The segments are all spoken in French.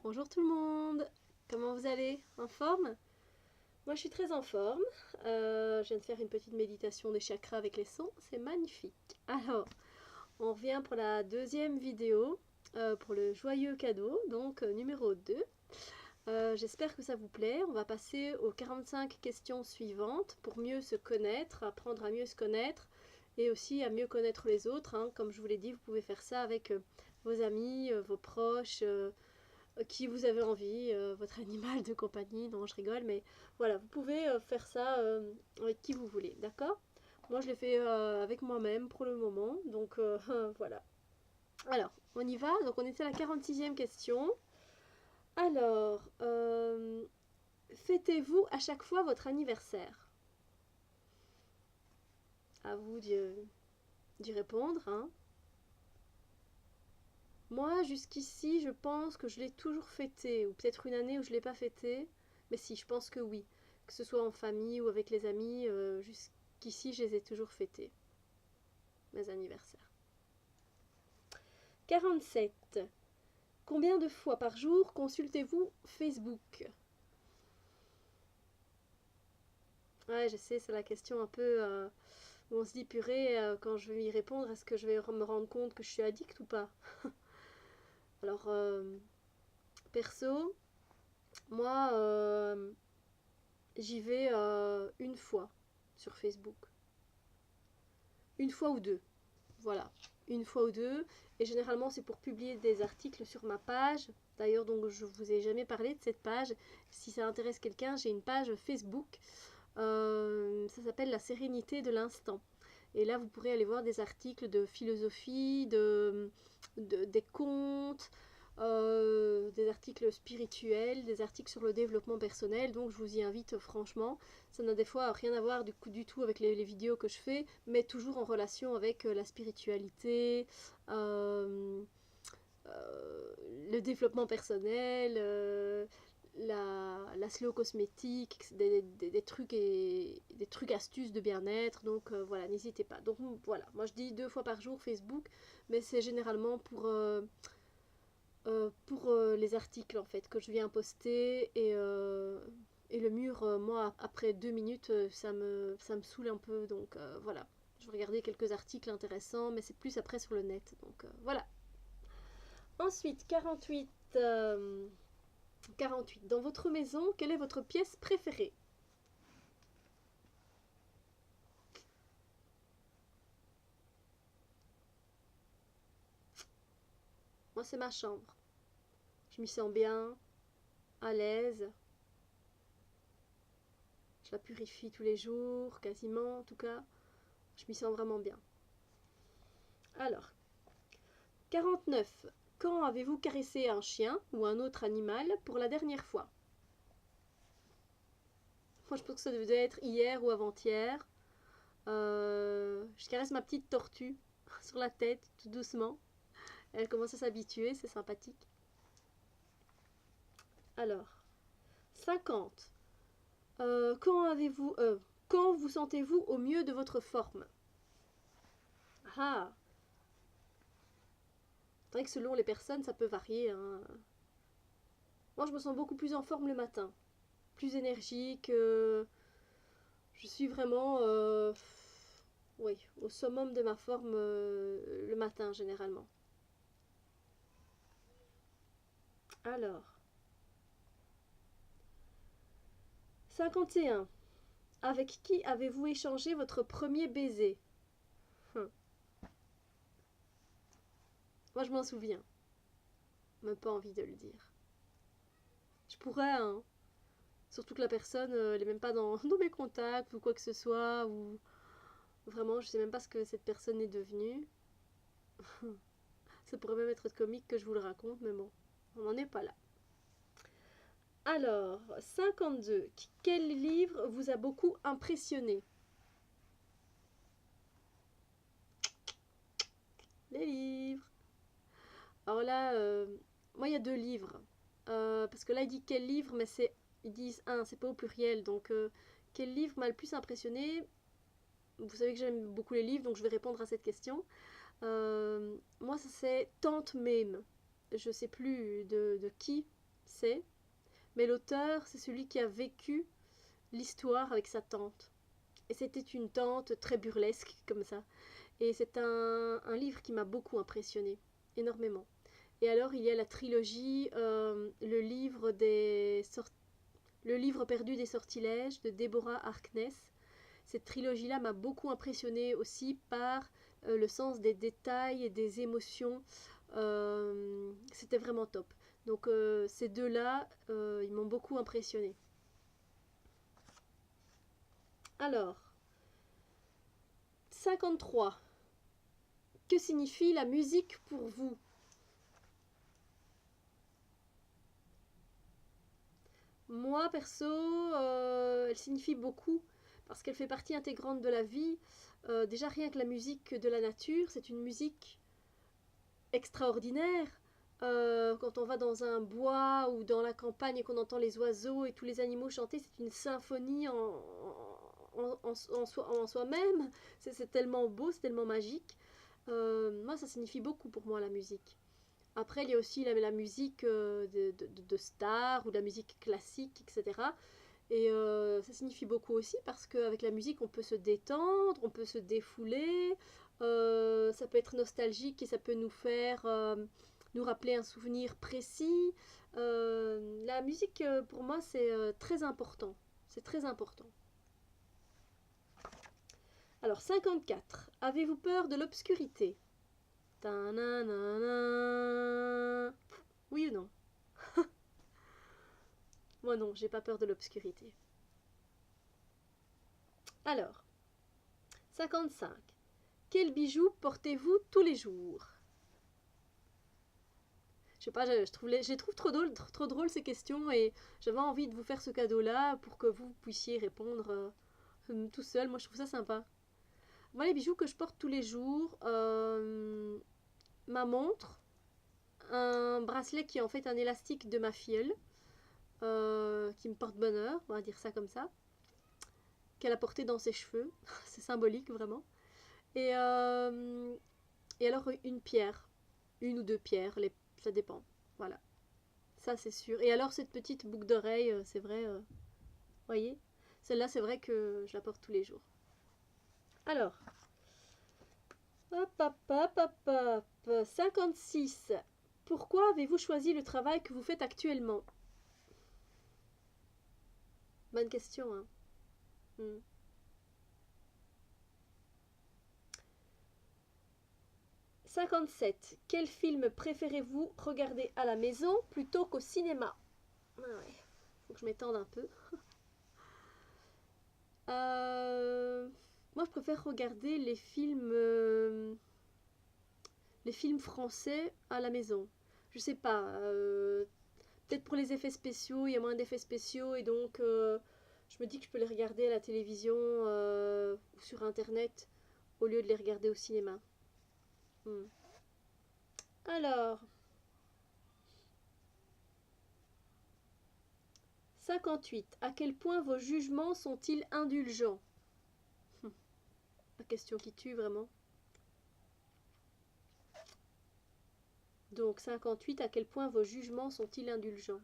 Bonjour tout le monde, comment vous allez? En forme? Moi je suis très en forme. Je viens de faire une petite méditation des chakras avec les sons, c'est magnifique. Alors, on revient pour la deuxième vidéo, pour le joyeux cadeau, donc numéro 2. J'espère que ça vous plaît. On va passer aux 45 questions suivantes pour mieux se connaître, apprendre à mieux se connaître et aussi à mieux connaître les autres, hein. Comme je vous l'ai dit, vous pouvez faire ça avec vos amis, vos proches, qui vous avez envie, votre animal de compagnie, non je rigole, mais voilà, vous pouvez faire ça avec qui vous voulez, d'accord? Moi je l'ai fait avec moi-même pour le moment, donc voilà. Alors, on y va, donc on était à la 46e question. Alors, fêtez-vous à chaque fois votre anniversaire? À vous d'y répondre, hein. Moi, jusqu'ici, je pense que je l'ai toujours fêté, ou peut-être une année où je ne l'ai pas fêté, mais si, je pense que oui. Que ce soit en famille ou avec les amis, jusqu'ici, je les ai toujours fêtés, mes anniversaires. 47. Combien de fois par jour consultez-vous Facebook? Ouais, je sais, c'est la question un peu où on se dit purée, quand je vais y répondre, est-ce que je vais me rendre compte que je suis addict ou pas? Alors, perso, moi, j'y vais une fois sur Facebook. Une fois ou deux. Voilà. Une fois ou deux. Et généralement, c'est pour publier des articles sur ma page. D'ailleurs, donc, je vous ai jamais parlé de cette page. Si ça intéresse quelqu'un, j'ai une page Facebook. Ça s'appelle La sérénité de l'instant. Et là, vous pourrez aller voir des articles de philosophie, des contes, des articles spirituels, des articles sur le développement personnel. Donc, je vous y invite franchement. Ça n'a des fois rien à voir du tout avec les vidéos que je fais, mais toujours en relation avec la spiritualité, euh, le développement personnel, la slow cosmétique, des trucs et des trucs astuces de bien-être. Donc voilà, n'hésitez pas. Donc voilà, moi je dis 2 fois par jour Facebook, mais c'est généralement pour les articles en fait que je viens poster et le mur, moi après 2 minutes, ça me saoule un peu. Donc voilà, je vais regarder quelques articles intéressants, mais c'est plus après sur le net. Donc voilà. Ensuite, 48. 48. Dans votre maison, quelle est votre pièce préférée? Moi, c'est ma chambre. Je m'y sens bien, à l'aise. Je la purifie tous les jours, quasiment en tout cas. Je m'y sens vraiment bien. Alors, 49. Quand avez-vous caressé un chien ou un autre animal pour la dernière fois? Moi, je pense que ça devait être hier ou avant-hier. Je caresse ma petite tortue sur la tête, tout doucement. Elle commence à s'habituer, c'est sympathique. Alors, 50. Quand vous sentez-vous au mieux de votre forme? Ah, c'est vrai que selon les personnes, ça peut varier, hein. Moi, je me sens beaucoup plus en forme le matin, plus énergique. Je suis vraiment, oui, au summum de ma forme le matin généralement. Alors, 51. Avec qui avez-vous échangé votre premier baiser? Hum. Moi, je m'en souviens. Même pas envie de le dire. Je pourrais, hein. Surtout que la personne, elle est même pas dans mes contacts ou quoi que ce soit. Ou vraiment, je sais même pas ce que cette personne est devenue. Ça pourrait même être comique que je vous le raconte, mais bon, on n'en est pas là. Alors, 52. Quel livre vous a beaucoup impressionné? Les livres. Alors là, moi, il y a 2 livres. Parce que là, il dit quel livre, mais ils disent un, c'est pas au pluriel. Donc, quel livre m'a le plus impressionné? Vous savez que j'aime beaucoup les livres, donc je vais répondre à cette question. Moi, ça c'est Tante Mame. Je sais plus de qui. c'est, mais l'auteur, c'est celui qui a vécu l'histoire avec sa tante. Et c'était une tante très burlesque, comme ça. Et c'est un livre qui m'a beaucoup impressionné, énormément. Et alors, il y a la trilogie, le livre perdu des sortilèges de Deborah Harkness. Cette trilogie-là m'a beaucoup impressionnée aussi par le sens des détails et des émotions. C'était vraiment top. Donc ces deux-là, ils m'ont beaucoup impressionnée. Alors, 53. Que signifie la musique pour vous? Moi, perso, elle signifie beaucoup parce qu'elle fait partie intégrante de la vie. Déjà, rien que la musique de la nature, c'est une musique extraordinaire. Quand on va dans un bois ou dans la campagne et qu'on entend les oiseaux et tous les animaux chanter, c'est une symphonie en soi-même. C'est tellement beau, c'est tellement magique. Moi, ça signifie beaucoup pour moi, la musique. Après, il y a aussi la musique de stars ou de la musique classique, etc. Et ça signifie beaucoup aussi parce qu'avec la musique, on peut se détendre, on peut se défouler. Ça peut être nostalgique et ça peut nous faire nous rappeler un souvenir précis. La musique, pour moi, c'est très important. C'est très important. Alors, 54. Avez-vous peur de l'obscurité? Oui ou non? Moi non, j'ai pas peur de l'obscurité. Alors, 55. Quel bijou portez-vous tous les jours? Je sais pas, je trouve trop drôle ces questions et j'avais envie de vous faire ce cadeau-là pour que vous puissiez répondre tout seul. Moi, je trouve ça sympa. Voilà les bijoux que je porte tous les jours. Ma montre, un bracelet qui est en fait un élastique de ma filleule, qui me porte bonheur, on va dire ça comme ça, qu'elle a porté dans ses cheveux. C'est symbolique vraiment. Et, et alors une pierre, une ou deux pierres, ça dépend. Voilà, ça c'est sûr. Et alors cette petite boucle d'oreille, c'est vrai, voyez, celle-là c'est vrai que je la porte tous les jours. Alors, hop, hop, hop, hop, hop, 56. Pourquoi avez-vous choisi le travail que vous faites actuellement? Bonne question, hein. 57. Quel film préférez-vous regarder à la maison plutôt qu'au cinéma? Ah ouais, faut que je m'étende un peu. Moi, je préfère regarder les films français à la maison. Je sais pas. Peut-être pour les effets spéciaux, il y a moins d'effets spéciaux et donc je me dis que je peux les regarder à la télévision ou sur internet au lieu de les regarder au cinéma. Alors, 58. À quel point vos jugements sont-ils indulgents? La question qui tue vraiment. Donc 58. À quel point vos jugements sont-ils indulgents?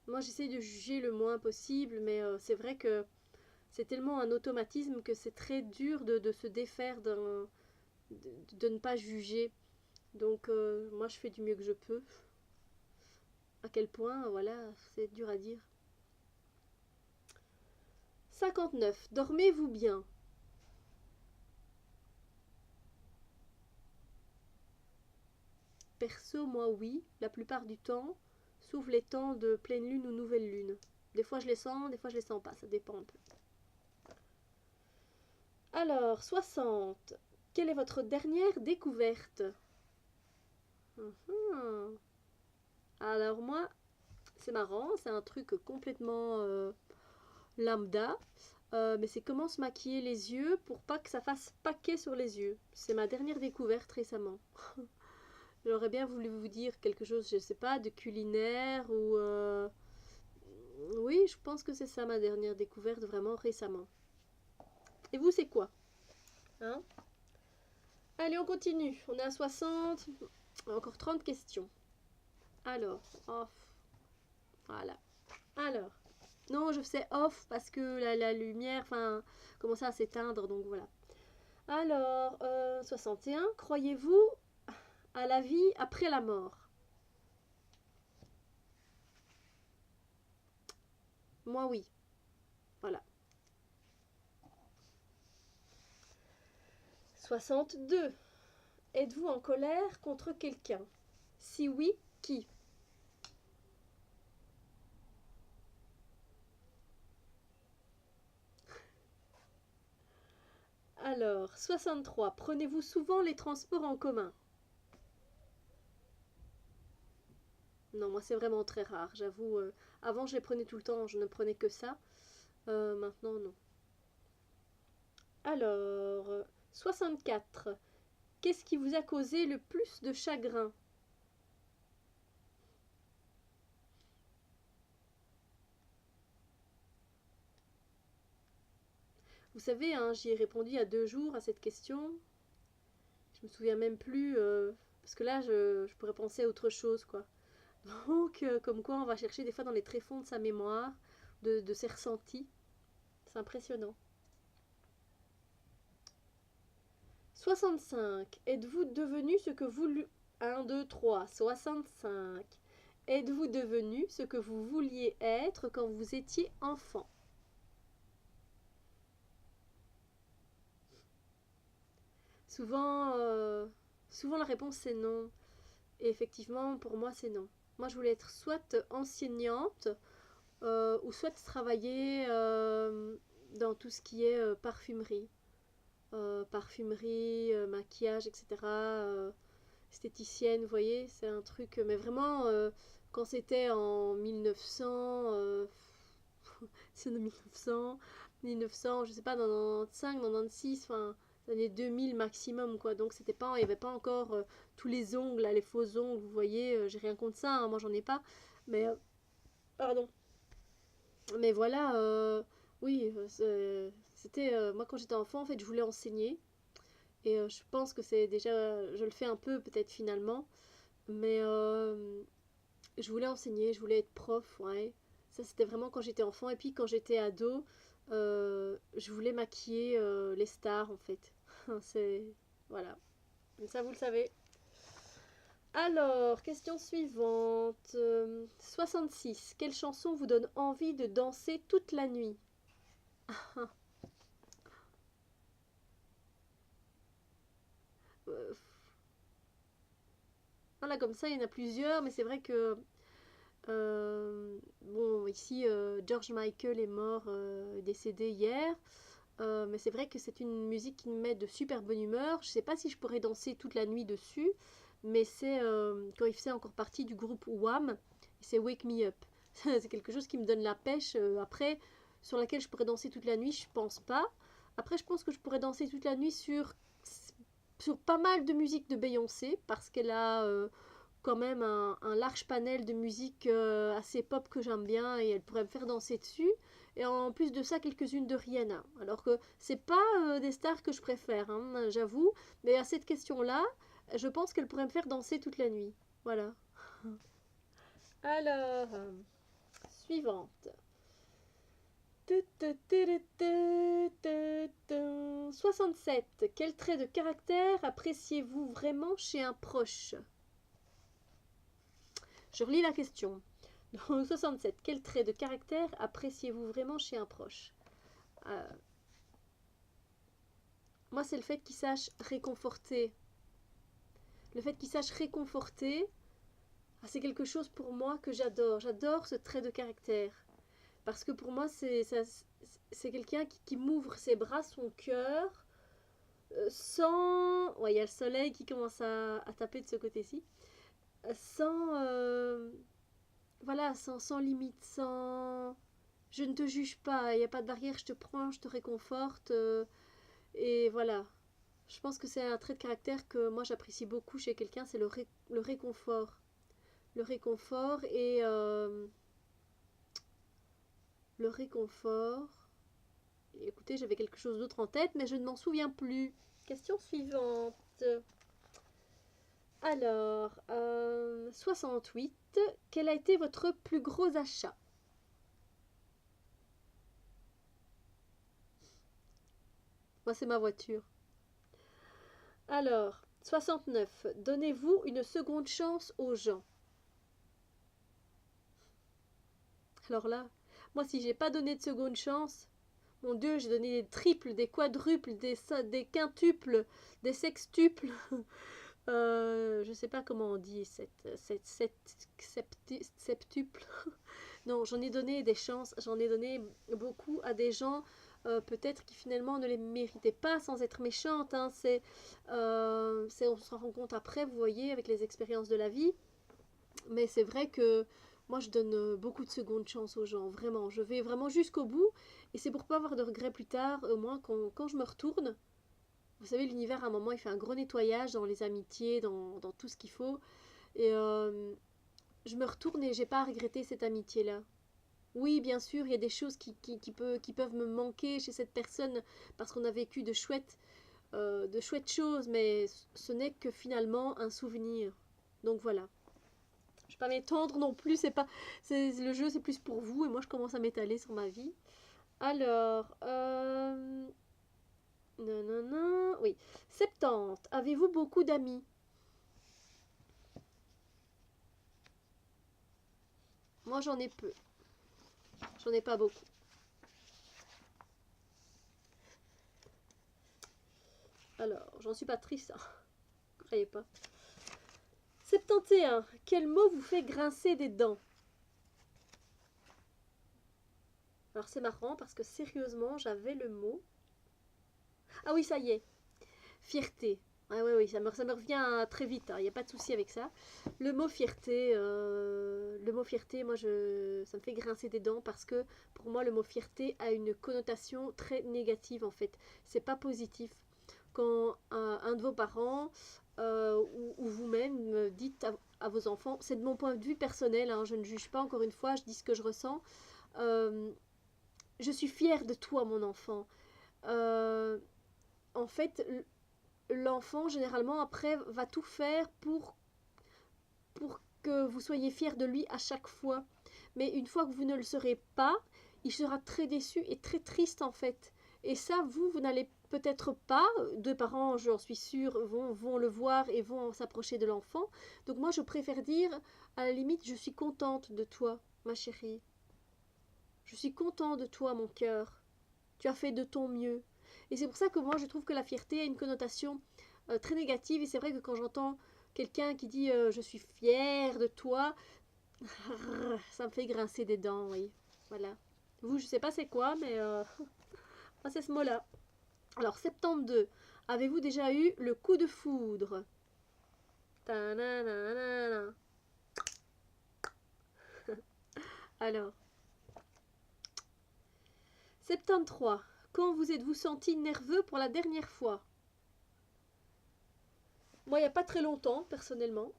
Moi j'essaie de juger le moins possible, mais c'est vrai que c'est tellement un automatisme que c'est très dur de se défaire de ne pas juger. Donc moi je fais du mieux que je peux. À quel point, voilà, c'est dur à dire. 59. Dormez-vous bien? Perso, moi oui, la plupart du temps, sauf les temps de pleine lune ou nouvelle lune. Des fois je les sens, des fois je les sens pas, ça dépend un peu. Alors, 60. Quelle est votre dernière découverte? Alors moi, c'est marrant, c'est un truc complètement lambda, mais c'est comment se maquiller les yeux pour pas que ça fasse paquet sur les yeux. C'est ma dernière découverte récemment. J'aurais bien voulu vous dire quelque chose, je sais pas, de culinaire ou... Oui, je pense que c'est ça ma dernière découverte vraiment récemment. Et vous, c'est quoi? Hein? Allez, on continue. On est à 60. Encore 30 questions. Alors, off. Voilà. Alors, non, je faisais off parce que la lumière, enfin, commençait à s'éteindre, donc voilà. Alors, 61. Croyez-vous à la vie après la mort? Moi, oui. Voilà. 62. Êtes-vous en colère contre quelqu'un? Si oui, qui? Alors, 63. Prenez-vous souvent les transports en commun? Non, moi c'est vraiment très rare, j'avoue. Avant je les prenais tout le temps, je ne prenais que ça. Maintenant non. Alors, 64. Qu'est-ce qui vous a causé le plus de chagrin? Vous savez, hein, j'y ai répondu il y a 2 jours à cette question. Je me souviens même plus, parce que là je pourrais penser à autre chose, quoi. Donc, comme quoi on va chercher des fois dans les tréfonds de sa mémoire, de ses ressentis. C'est impressionnant. 65. Êtes-vous devenu ce que vous... 1, 2, 3. 65. Êtes-vous devenu ce que vous vouliez être quand vous étiez enfant? Souvent, souvent la réponse c'est non. Et effectivement, pour moi, c'est non. Moi, je voulais être soit enseignante, ou soit travailler dans tout ce qui est parfumerie. Parfumerie, maquillage, etc. Esthéticienne, vous voyez, c'est un truc, mais vraiment, quand c'était en 1900, c'est de 1900, 1900, je sais pas, dans 95, dans 96, enfin, les années 2000 maximum, quoi. Donc, c'était pas, il n'y avait pas encore tous les ongles, là, les faux ongles, vous voyez, j'ai rien contre ça, hein, moi j'en ai pas, mais, pardon. Mais voilà, oui, c'était, moi quand j'étais enfant, en fait, je voulais enseigner, et je pense que c'est déjà, je le fais un peu peut-être finalement, mais je voulais enseigner, je voulais être prof, ouais. Ça, c'était vraiment quand j'étais enfant. Et puis quand j'étais ado, je voulais maquiller les stars, en fait. C'est... Voilà. Ça, vous le savez. Alors, question suivante. 66. Quelle chanson vous donne envie de danser toute la nuit? Euh, Voilà, comme ça, il y en a plusieurs, mais c'est vrai que bon, ici, George Michael est mort, décédé hier. Mais c'est vrai que c'est une musique qui me met de super bonne humeur. Je sais pas si je pourrais danser toute la nuit dessus, mais c'est quand il faisait encore partie du groupe Wham, c'est Wake Me Up. C'est quelque chose qui me donne la pêche. Après, sur laquelle je pourrais danser toute la nuit, je pense pas. Après, je pense que je pourrais danser toute la nuit sur pas mal de musique de Beyoncé, parce qu'elle a quand même un large panel de musique assez pop que j'aime bien et elle pourrait me faire danser dessus. Et en plus de ça, quelques-unes de Rihanna. Alors que c'est pas des stars que je préfère, hein, j'avoue. Mais à cette question-là, je pense qu'elle pourrait me faire danser toute la nuit. Voilà. Alors, suivante. 67. Quel trait de caractère appréciez-vous vraiment chez un proche? Je relis la question. Donc, 67. Quel trait de caractère appréciez-vous vraiment chez un proche? Euh, Moi, c'est le fait qu'il sache réconforter. Le fait qu'il sache réconforter, c'est quelque chose pour moi que j'adore. J'adore ce trait de caractère. Parce que pour moi, c'est quelqu'un qui m'ouvre ses bras, son cœur, sans... Ouais, il y a le soleil qui commence à taper de ce côté-ci. Sans... voilà, sans limite, sans... Je ne te juge pas, il n'y a pas de barrière, je te prends, je te réconforte. Et voilà. Je pense que c'est un trait de caractère que moi j'apprécie beaucoup chez quelqu'un, c'est le réconfort. Le réconfort et... le réconfort. Et écoutez, j'avais quelque chose d'autre en tête, mais je ne m'en souviens plus. Question suivante. Alors, 68. Quel a été votre plus gros achat? Moi, c'est ma voiture. Alors, 69. Donnez-vous une seconde chance aux gens. Alors là, moi, si j'ai pas donné de seconde chance, mon Dieu, j'ai donné des triples, des quadruples, des quintuples, des sextuples. Je sais pas comment on dit, septuple. Non, j'en ai donné des chances, j'en ai donné beaucoup à des gens, peut-être qui finalement ne les méritaient pas, sans être méchante. Hein, on se rend compte après, vous voyez, avec les expériences de la vie. Mais c'est vrai que moi, je donne beaucoup de secondes chances aux gens, vraiment. Je vais vraiment jusqu'au bout, et c'est pour pas avoir de regrets plus tard, au moins quand je me retourne. Vous savez, l'univers, à un moment, il fait un gros nettoyage dans les amitiés, dans tout ce qu'il faut. Et je me retourne et j'ai pas à regretter cette amitié-là. Oui, bien sûr, il y a des choses qui peuvent me manquer chez cette personne parce qu'on a vécu de chouettes choses, mais ce n'est que finalement un souvenir. Donc voilà. Je ne vais pas m'étendre non plus, le jeu c'est plus pour vous et moi je commence à m'étaler sur ma vie. Alors, non, non, non, oui. 70. Avez-vous beaucoup d'amis? Moi j'en ai peu. J'en ai pas beaucoup. Alors, j'en suis pas triste, hein. Croyez pas. 71. Quel mot vous fait grincer des dents? Alors c'est marrant parce que sérieusement, j'avais le mot. Ah oui, ça y est. Fierté. Ah oui, oui, ça me revient très vite, hein, il n'y a pas de souci avec ça. Le mot fierté, ça me fait grincer des dents parce que pour moi, le mot fierté a une connotation très négative en fait. C'est pas positif. Quand un de vos parents ou vous-même dites à vos enfants, c'est de mon point de vue personnel, hein, je ne juge pas encore une fois, je dis ce que je ressens. euh, je suis fière de toi, mon enfant. Euh, En fait, l'enfant, généralement, après, va tout faire pour que vous soyez fier de lui à chaque fois. Mais une fois que vous ne le serez pas, il sera très déçu et très triste, en fait. Et ça, vous n'allez peut-être pas. Deux parents, j'en suis sûre, vont le voir et vont s'approcher de l'enfant. Donc moi, je préfère dire, à la limite, je suis contente de toi, ma chérie. Je suis content de toi, mon cœur. Tu as fait de ton mieux. Et c'est pour ça que moi, je trouve que la fierté a une connotation très négative. Et c'est vrai que quand j'entends quelqu'un qui dit je suis fier de toi, ça me fait grincer des dents, oui. Voilà. Vous, je sais pas c'est quoi, mais moi, c'est ce mot-là. Alors, 72. Avez-vous déjà eu le coup de foudre? Ta-na-na-na-na. Alors, 73. Quand vous êtes-vous senti nerveux pour la dernière fois? Moi, il n'y a pas très longtemps, personnellement.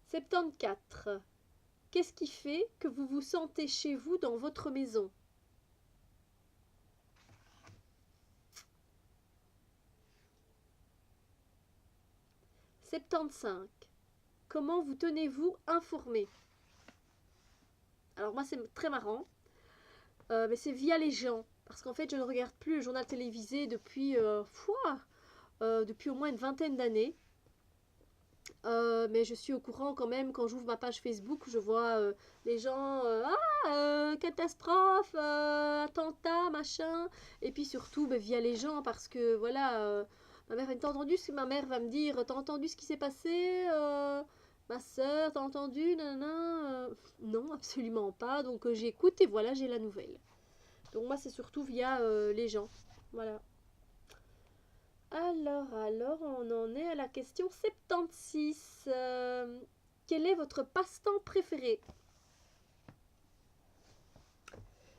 74. Qu'est-ce qui fait que vous vous sentez chez vous dans votre maison? 75. Comment vous tenez-vous informé? Alors moi c'est très marrant, mais c'est via les gens. Parce qu'en fait je ne regarde plus le journal télévisé depuis au moins une vingtaine d'années. Mais je suis au courant quand même quand j'ouvre ma page Facebook, je vois les gens catastrophe, attentat, machin. Et puis surtout via les gens parce que voilà, ma mère, t'as entendu ce que ma mère va me dire, t'as entendu ce qui s'est passé, ma soeur, t'as entendu, nanana, non, absolument pas. Donc j'écoute et voilà, j'ai la nouvelle. Donc moi c'est surtout via les gens, voilà. Alors, on en est à la question 76. Quel est votre passe-temps préféré?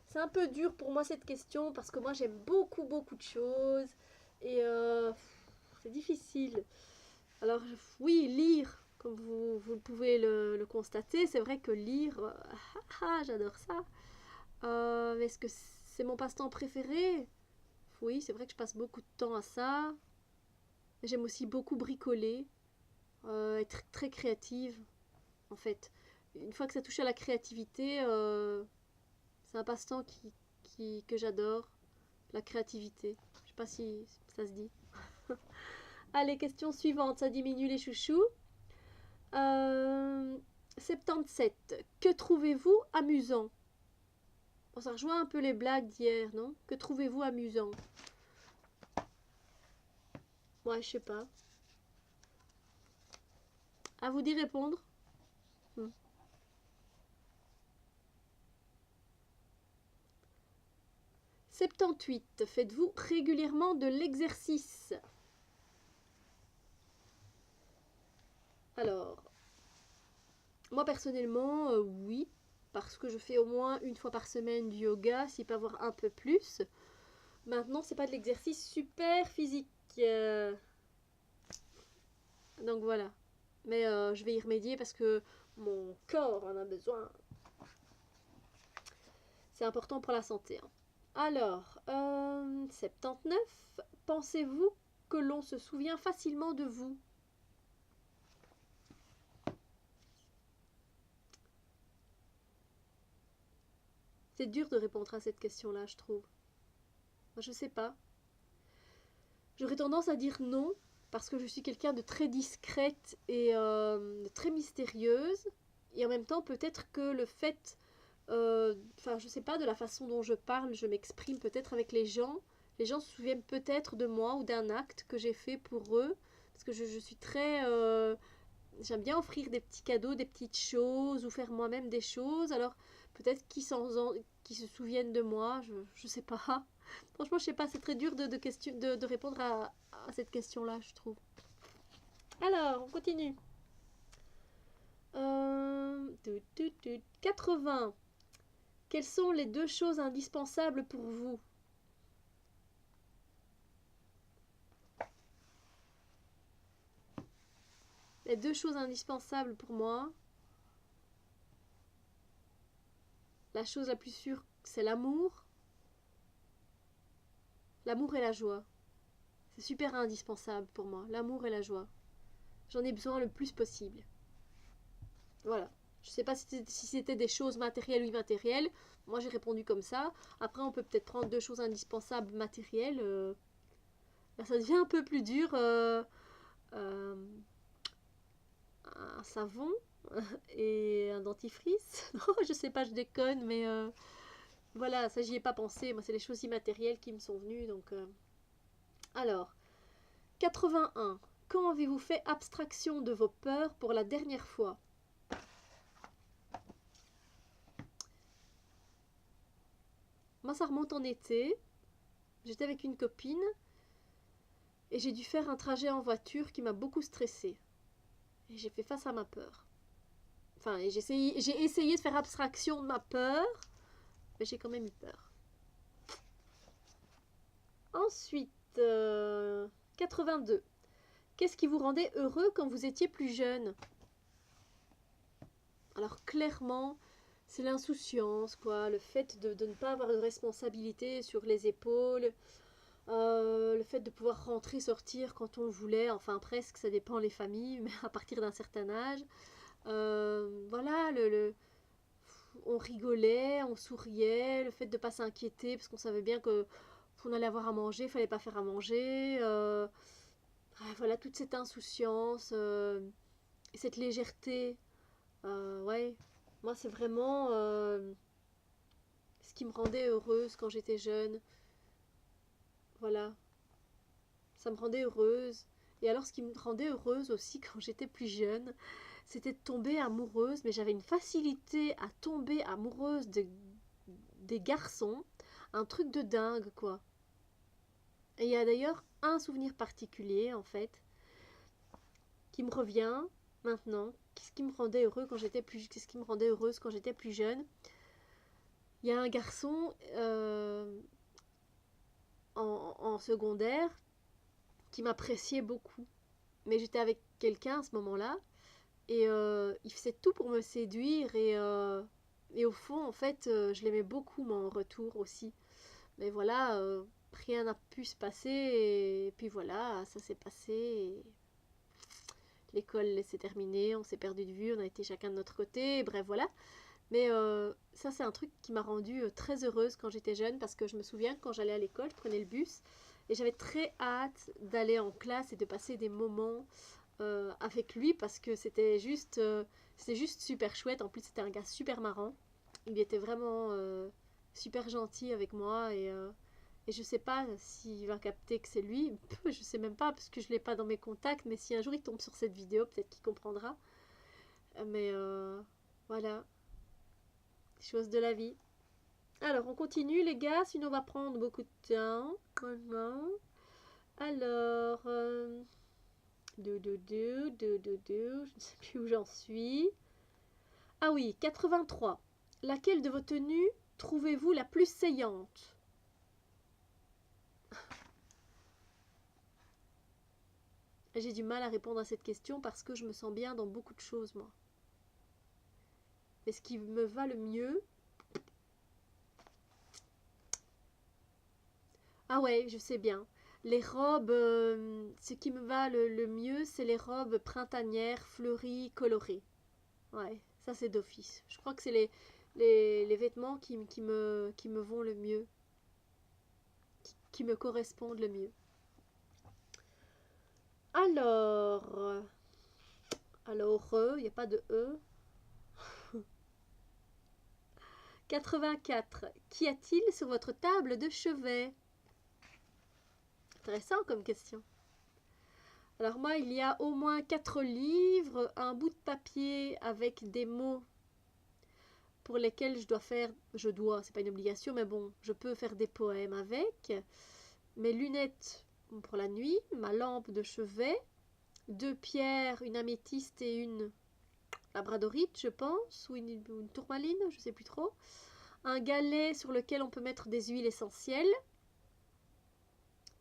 C'est un peu dur pour moi cette question parce que moi j'aime beaucoup beaucoup de choses et c'est difficile. Alors oui, lire, comme vous pouvez le constater, c'est vrai que lire, j'adore ça. Est-ce que c'est mon passe-temps préféré? Oui, c'est vrai que je passe beaucoup de temps à ça. J'aime aussi beaucoup bricoler, être très créative, en fait. Une fois que ça touche à la créativité, c'est un passe-temps que j'adore, la créativité. Je sais pas si ça se dit. Allez, question suivante, ça diminue les chouchous. 77. Que trouvez-vous amusant? Bon, ça rejoint un peu les blagues d'hier, non? Que trouvez-vous amusant? Ouais, je sais pas. À vous d'y répondre. 78. Faites-vous régulièrement de l'exercice? Alors, moi personnellement, oui, parce que je fais au moins une fois par semaine du yoga, si pas voir un peu plus. Maintenant, c'est pas de l'exercice super physique. Donc voilà. Mais je vais y remédier parce que mon corps en a besoin. C'est important pour la santé, hein. Alors, 79. Pensez-vous que l'on se souvient facilement de vous? C'est dur de répondre à cette question-là, je trouve. Moi, je sais pas. J'aurais tendance à dire non, parce que je suis quelqu'un de très discrète et de très mystérieuse. Et en même temps, peut-être que le fait, enfin, je sais pas, de la façon dont je parle, je m'exprime peut-être avec les gens se souviennent peut-être de moi ou d'un acte que j'ai fait pour eux. Parce que je suis très... j'aime bien offrir des petits cadeaux, des petites choses, ou faire moi-même des choses. Alors, peut-être qu'ils se souviennent de moi, je sais pas. Franchement, je sais pas, c'est très dur de répondre à cette question-là, je trouve. Alors, on continue. 80. Quelles sont les deux choses indispensables pour vous? Les deux choses indispensables pour moi. La chose la plus sûre, c'est l'amour. L'amour et la joie. C'est super indispensable pour moi. L'amour et la joie. J'en ai besoin le plus possible. Voilà. Je sais pas si c'était des choses matérielles ou immatérielles. Moi, j'ai répondu comme ça. Après, on peut peut-être prendre deux choses indispensables matérielles. Là, ça devient un peu plus dur. Euh, un savon et un dentifrice. Non, je sais pas, je déconne, mais voilà, ça, j'y ai pas pensé. Moi, c'est les choses immatérielles qui me sont venues. Donc, alors, 81. Quand avez-vous fait abstraction de vos peurs pour la dernière fois? Moi, ça remonte en été. J'étais avec une copine et j'ai dû faire un trajet en voiture qui m'a beaucoup stressée. Et j'ai fait face à ma peur. Enfin, j'ai essayé de faire abstraction de ma peur, mais j'ai quand même eu peur. Ensuite, 82. Qu'est-ce qui vous rendait heureux quand vous étiez plus jeune? Alors clairement, c'est l'insouciance, quoi, le fait de ne pas avoir de responsabilité sur les épaules, le fait de pouvoir rentrer, sortir quand on le voulait, enfin presque, ça dépend les familles, mais à partir d'un certain âge. Voilà, on rigolait, on souriait, le fait de ne pas s'inquiéter parce qu'on savait bien que qu'on allait avoir à manger, il fallait pas faire à manger. Voilà, toute cette insouciance et cette légèreté. Ouais, moi c'est vraiment ce qui me rendait heureuse quand j'étais jeune. Voilà, ça me rendait heureuse. Et alors ce qui me rendait heureuse aussi quand j'étais plus jeune, c'était de tomber amoureuse, mais j'avais une facilité à tomber amoureuse des garçons, un truc de dingue quoi. Et il y a d'ailleurs un souvenir particulier en fait qui me revient maintenant. Qu'est-ce qui me rendait heureux quand j'étais plus, qu'est-ce qui me rendait heureuse quand j'étais plus jeune? Il y a un garçon en secondaire qui m'appréciait beaucoup, mais j'étais avec quelqu'un à ce moment-là et il faisait tout pour me séduire et au fond en fait je l'aimais beaucoup moi en retour aussi. Mais voilà, rien n'a pu se passer. Et puis voilà, ça s'est passé. Et l'école s'est terminée, on s'est perdu de vue, on a été chacun de notre côté. Et bref, voilà. Mais ça, c'est un truc qui m'a rendue très heureuse quand j'étais jeune, parce que je me souviens que quand j'allais à l'école, je prenais le bus et j'avais très hâte d'aller en classe et de passer des moments avec lui, parce que c'était juste super chouette. En plus, c'était un gars super marrant. Il était vraiment super gentil avec moi et je sais pas s'il va capter que c'est lui. Je sais même pas parce que je l'ai pas dans mes contacts, mais si un jour il tombe sur cette vidéo, peut-être qu'il comprendra. Mais voilà, choses de la vie. Alors, on continue les gars, sinon on va prendre beaucoup de temps. Alors, je ne sais plus où j'en suis. Ah oui, 83. Laquelle de vos tenues trouvez-vous la plus saillante? J'ai du mal à répondre à cette question parce que je me sens bien dans beaucoup de choses, moi. Mais ce qui me va le mieux... Ah ouais, je sais bien. Les robes, ce qui me va le mieux, c'est les robes printanières, fleuries, colorées. Ouais, ça c'est d'office. Je crois que c'est les vêtements qui me vont le mieux, qui me correspondent le mieux. Alors, il n'y a pas de E. 84. Qu'y a-t-il sur votre table de chevet? Intéressant comme question. Alors moi, il y a au moins 4 livres, un bout de papier avec des mots pour lesquels c'est pas une obligation, mais bon, je peux faire des poèmes avec, mes lunettes pour la nuit, ma lampe de chevet, 2 pierres, une améthyste et une labradorite, je pense, ou une tourmaline, je sais plus trop, un galet sur lequel on peut mettre des huiles essentielles,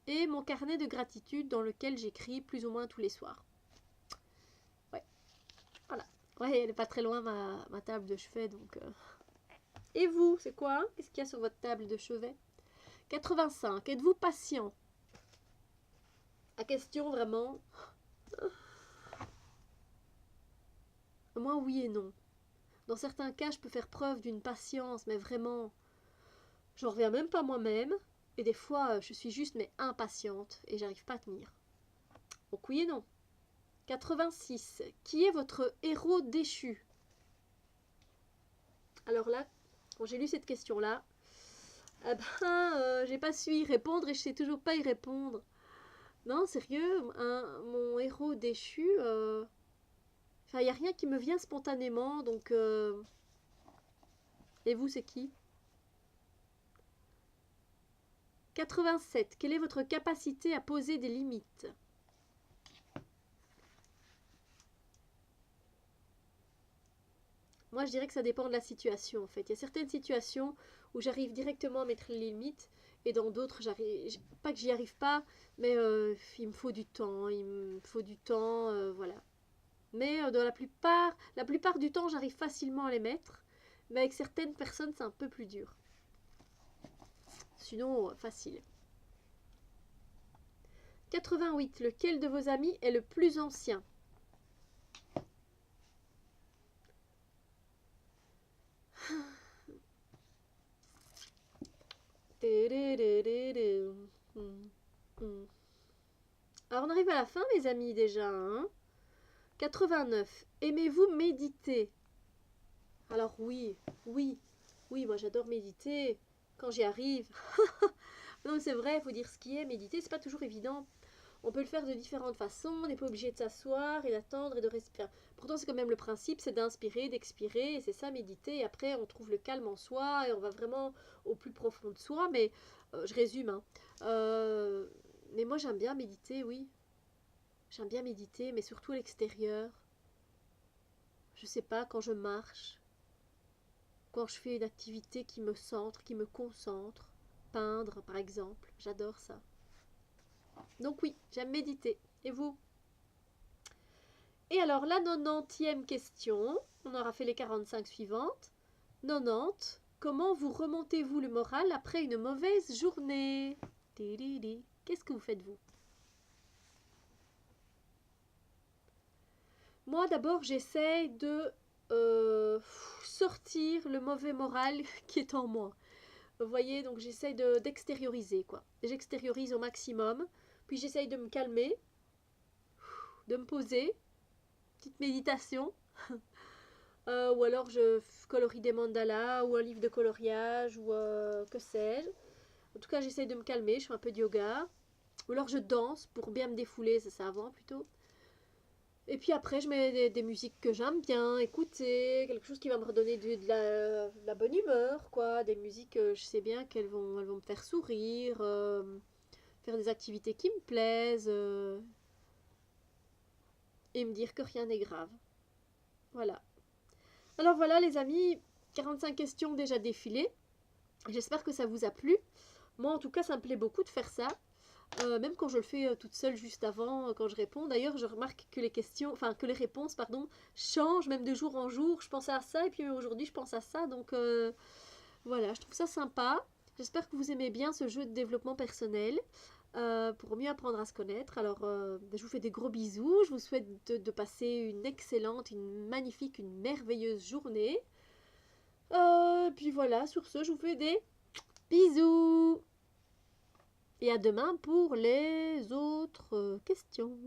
et mon carnet de gratitude dans lequel j'écris plus ou moins tous les soirs. Ouais, voilà. Ouais, elle n'est pas très loin ma table de chevet, donc... Et vous, c'est quoi? Qu'est-ce qu'il y a sur votre table de chevet? 85. Êtes-vous patient? La question, vraiment... Moi, oui et non. Dans certains cas, je peux faire preuve d'une patience, mais vraiment... J'en reviens même pas moi-même. Et des fois, je suis juste mais impatiente et j'arrive pas à tenir. Donc oui et non. 86. Qui est votre héros déchu? Alors là, quand j'ai lu cette question-là, j'ai pas su y répondre et je sais toujours pas y répondre. Non, sérieux, mon héros déchu... Enfin, il n'y a rien qui me vient spontanément, donc... Et vous, c'est qui? 87. Quelle est votre capacité à poser des limites? Moi, je dirais que ça dépend de la situation, en fait. Il y a certaines situations où j'arrive directement à mettre les limites, et dans d'autres, j'arrive... Pas que j'y arrive pas, mais il me faut du temps, voilà. Mais dans la plupart du temps, j'arrive facilement à les mettre, mais avec certaines personnes, c'est un peu plus dur. Sinon, facile. 88. Lequel de vos amis est le plus ancien? Alors on arrive à la fin mes amis déjà. 89. Aimez-vous méditer? Alors oui, moi j'adore méditer quand j'y arrive. Non c'est vrai, il faut dire ce qui est. Méditer, c'est pas toujours évident. On peut le faire de différentes façons, on n'est pas obligé de s'asseoir et d'attendre et de respirer. Pourtant, c'est quand même le principe, c'est d'inspirer, d'expirer, et c'est ça, méditer. Et après, on trouve le calme en soi et on va vraiment au plus profond de soi. Mais je résume. Mais moi, j'aime bien méditer, oui. J'aime bien méditer, mais surtout à l'extérieur. Je sais pas, quand je marche, quand je fais une activité qui me centre, qui me concentre. Peindre, par exemple. J'adore ça. Donc oui, j'aime méditer. Et vous? Et alors, la 90e question, on aura fait les 45 suivantes. 90. Comment vous remontez-vous le moral après une mauvaise journée? Qu'est-ce que vous faites vous? Moi d'abord j'essaye de sortir le mauvais moral qui est en moi. Vous voyez, donc j'essaye d'extérioriser quoi. J'extériorise au maximum, puis j'essaye de me calmer, de me poser, petite méditation. Ou alors je colorie des mandalas ou un livre de coloriage ou que sais-je. En tout cas, j'essaye de me calmer, je fais un peu de yoga. Ou alors je danse pour bien me défouler, c'est ça avant plutôt. Et puis après, je mets des musiques que j'aime bien écouter, quelque chose qui va me redonner de la bonne humeur, quoi. Des musiques, je sais bien elles vont me faire sourire, faire des activités qui me plaisent, et me dire que rien n'est grave. Voilà. Alors voilà les amis, 45 questions déjà défilées. J'espère que ça vous a plu. Moi en tout cas ça me plaît beaucoup de faire ça. Même quand je le fais toute seule juste avant, quand je réponds. D'ailleurs je remarque que que les réponses changent même de jour en jour. Je pensais à ça et puis aujourd'hui je pense à ça. Donc voilà, je trouve ça sympa. J'espère que vous aimez bien ce jeu de développement personnel. Pour mieux apprendre à se connaître. Alors, je vous fais des gros bisous. Je vous souhaite de passer une excellente, une magnifique, une merveilleuse journée. Puis voilà, sur ce, je vous fais des bisous. Et à demain pour les autres questions.